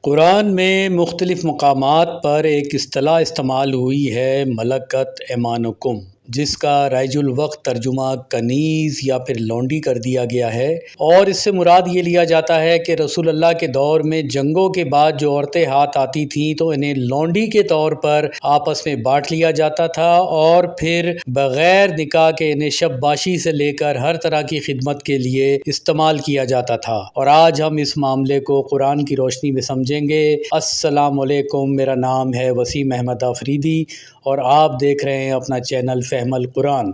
قرآن میں مختلف مقامات پر ایک اصطلاح استعمال ہوئی ہے ملکت ایمانکم، جس کا رائج الوقت ترجمہ کنیز یا پھر لونڈی کر دیا گیا ہے، اور اس سے مراد یہ لیا جاتا ہے کہ رسول اللہ کے دور میں جنگوں کے بعد جو عورتیں ہاتھ آتی تھیں تو انہیں لونڈی کے طور پر آپس میں بانٹ لیا جاتا تھا، اور پھر بغیر نکاح کے انہیں شب باشی سے لے کر ہر طرح کی خدمت کے لیے استعمال کیا جاتا تھا۔ اور آج ہم اس معاملے کو قرآن کی روشنی میں سمجھیں گے۔ السلام علیکم، میرا نام ہے وسیم احمد آفریدی اور آپ دیکھ رہے ہیں اپنا چینل فہم القرآن۔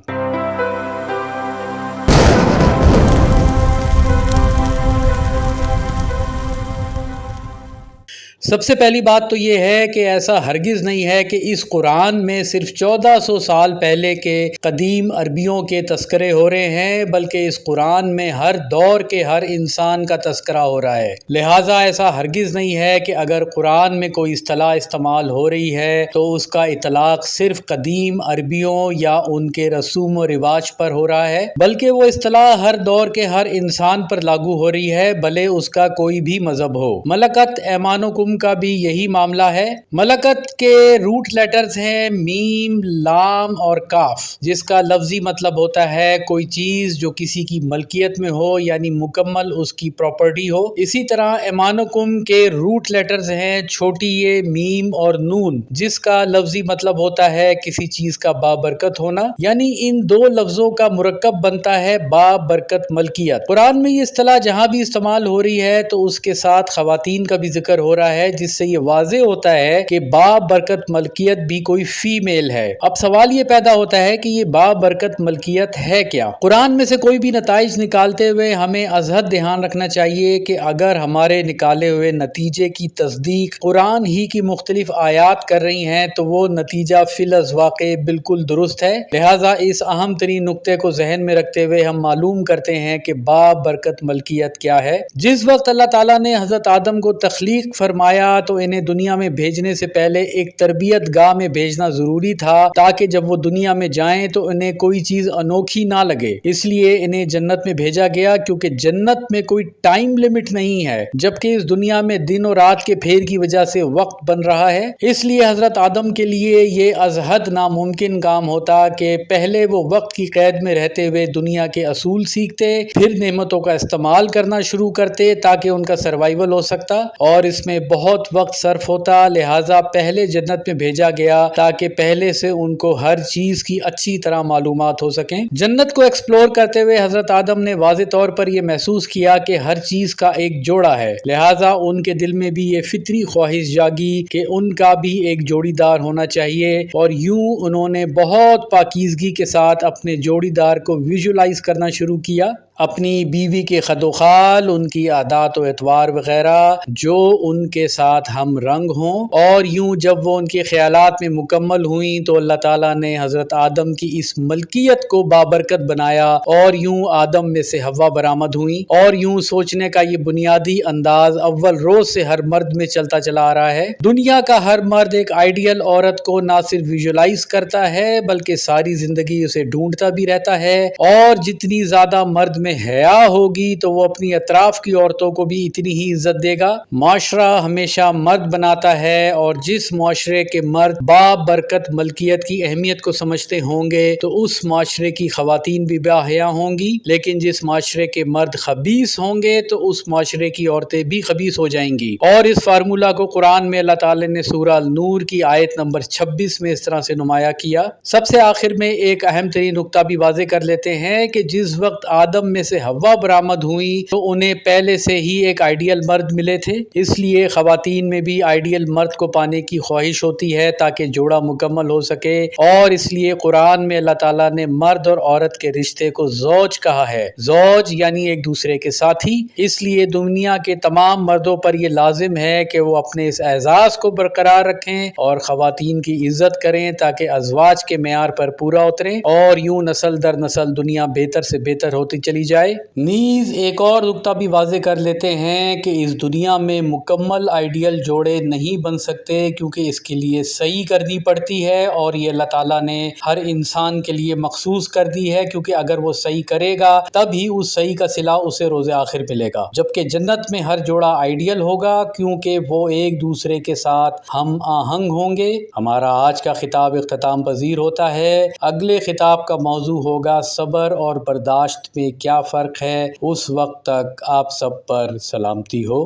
سب سے پہلی بات تو یہ ہے کہ ایسا ہرگز نہیں ہے کہ اس قرآن میں صرف 1400 سال پہلے کے قدیم عربیوں کے تذکرے ہو رہے ہیں، بلکہ اس قرآن میں ہر دور کے ہر انسان کا تذکرہ ہو رہا ہے۔ لہٰذا ایسا ہرگز نہیں ہے کہ اگر قرآن میں کوئی اصطلاح استعمال ہو رہی ہے تو اس کا اطلاق صرف قدیم عربیوں یا ان کے رسوم و رواج پر ہو رہا ہے، بلکہ وہ اصطلاح ہر دور کے ہر انسان پر لاگو ہو رہی ہے، بھلے اس کا کوئی بھی مذہب ہو۔ ملکت ایمانکم کا بھی یہی معاملہ ہے۔ ملکت کے روٹ لیٹرز ہیں میم، لام اور کاف، جس کا لفظی مطلب ہوتا ہے کوئی چیز جو کسی کی ملکیت میں ہو، یعنی مکمل اس کی پراپرٹی ہو۔ اسی طرح ایمانکم کے روٹ لیٹرز ہیں چھوٹی اے، میم اور نون، جس کا لفظی مطلب ہوتا ہے کسی چیز کا بابرکت ہونا، یعنی ان دو لفظوں کا مرکب بنتا ہے بابرکت ملکیت۔ قرآن میں یہ اصطلاح جہاں بھی استعمال ہو رہی ہے تو اس کے ساتھ خواتین کا بھی ذکر ہو رہا ہے، جس سے یہ واضح ہوتا ہے کہ بابرکت ملکیت بھی کوئی فیمیل ہے۔ اب سوال یہ پیدا ہوتا ہے کہ یہ بابرکت ملکیت ہے کیا؟ قرآن میں سے کوئی بھی نتائج نکالتے ہوئے ہمیں ازحد دھیان رکھنا چاہیے کہ اگر ہمارے نکالے ہوئے نتیجے کی تصدیق قرآن ہی کی مختلف آیات کر رہی ہیں تو وہ نتیجہ فی الواقع بالکل درست ہے۔ لہٰذا اس اہم ترین نقطے کو ذہن میں رکھتے ہوئے ہم معلوم کرتے ہیں کہ بابرکت ملکیت کیا ہے۔ جس وقت اللہ تعالیٰ نے حضرت آدم کو تخلیق فرمایا تو انہیں دنیا میں بھیجنے سے پہلے ایک تربیت گاہ میں بھیجنا ضروری تھا، تاکہ جب وہ دنیا میں جائیں تو انہیں کوئی چیز انوکھی نہ لگے۔ اس لیے انہیں جنت میں بھیجا گیا، کیونکہ جنت میں کوئی ٹائم لمٹ نہیں ہے، جبکہ اس دنیا میں دن اور رات کے پھیر کی وجہ سے وقت بن رہا ہے۔ اس لیے حضرت آدم کے لیے یہ ازحد ناممکن کام ہوتا کہ پہلے وہ وقت کی قید میں رہتے ہوئے دنیا کے اصول سیکھتے، پھر نعمتوں کا استعمال کرنا شروع کرتے تاکہ ان کا سروائیول ہو سکتا، اور اس میں بہت وقت صرف ہوتا۔ لہٰذا پہلے جنت میں بھیجا گیا تاکہ پہلے سے ان کو ہر چیز کی اچھی طرح معلومات ہو سکیں۔ جنت کو ایکسپلور کرتے ہوئے حضرت آدم نے واضح طور پر یہ محسوس کیا کہ ہر چیز کا ایک جوڑا ہے، لہٰذا ان کے دل میں بھی یہ فطری خواہش جاگی کہ ان کا بھی ایک جوڑی دار ہونا چاہیے، اور یوں انہوں نے بہت پاکیزگی کے ساتھ اپنے جوڑی دار کو ویژولائز کرنا شروع کیا۔ اپنی بیوی کے خد و خال، ان کی عادات و اطوار وغیرہ جو ان کے ساتھ ہم رنگ ہوں، اور یوں جب وہ ان کے خیالات میں مکمل ہوئیں تو اللہ تعالیٰ نے حضرت آدم کی اس ملکیت کو بابرکت بنایا، اور یوں آدم میں سے حوا برآمد ہوئیں، اور یوں سوچنے کا یہ بنیادی انداز اول روز سے ہر مرد میں چلتا چلا آ رہا ہے۔ دنیا کا ہر مرد ایک آئیڈیل عورت کو نہ صرف ویژولائز کرتا ہے بلکہ ساری زندگی اسے ڈھونڈتا بھی رہتا ہے، اور جتنی زیادہ مرد میں حیا ہوگی تو وہ اپنی اطراف کی عورتوں کو بھی اتنی ہی عزت دے گا۔ معاشرہ ہمیشہ مرد بناتا ہے، اور جس معاشرے کے مرد بابرکت ملکیت کی اہمیت کو سمجھتے ہوں گے تو اس معاشرے کی خواتین بھی باحیا ہوں گی، لیکن جس معاشرے کے مرد خبیث ہوں گے تو اس معاشرے کی عورتیں بھی خبیث ہو جائیں گی۔ اور اس فارمولہ کو قرآن میں اللہ تعالی نے سورہ النور کی آیت نمبر 26 میں اس طرح سے نمایاں کیا۔ سب سے آخر میں ایک اہم ترین نقطہ بھی واضح کر لیتے ہیں کہ جس وقت آدم میں سے حوا برآمد ہوئی تو انہیں پہلے سے ہی ایک آئیڈیل مرد ملے تھے، اس لیے خواتین میں بھی آئیڈیل مرد کو پانے کی خواہش ہوتی ہے تاکہ جوڑا مکمل ہو سکے، اور اس لیے قرآن میں اللہ تعالیٰ نے مرد اور عورت کے رشتے کو زوج کہا ہے۔ زوج یعنی ایک دوسرے کے ساتھی۔ اس لیے دنیا کے تمام مردوں پر یہ لازم ہے کہ وہ اپنے اس اعزاز کو برقرار رکھیں اور خواتین کی عزت کریں تاکہ ازواج کے معیار پر پورا اتریں، اور یوں نسل در نسل دنیا بہتر سے بہتر ہوتی چلی جائے۔ نیز ایک اور نکتہ بھی واضح کر لیتے ہیں کہ اس دنیا میں مکمل آئیڈیل جوڑے نہیں بن سکتے، کیونکہ اس کے لیے صحیح کرنی پڑتی ہے، اور یہ اللہ تعالیٰ نے ہر انسان کے لیے مخصوص کر دی ہے، کیونکہ اگر وہ صحیح کرے گا تب ہی اس صحیح کا صلہ اسے روز آخر ملے گا۔ جبکہ جنت میں ہر جوڑا آئیڈیل ہوگا، کیونکہ وہ ایک دوسرے کے ساتھ ہم آہنگ ہوں گے۔ ہمارا آج کا خطاب اختتام پذیر ہوتا ہے۔ اگلے خطاب کا موضوع ہوگا صبر اور برداشت میں کیا فرق ہے۔ اس وقت تک آپ سب پر سلامتی ہو۔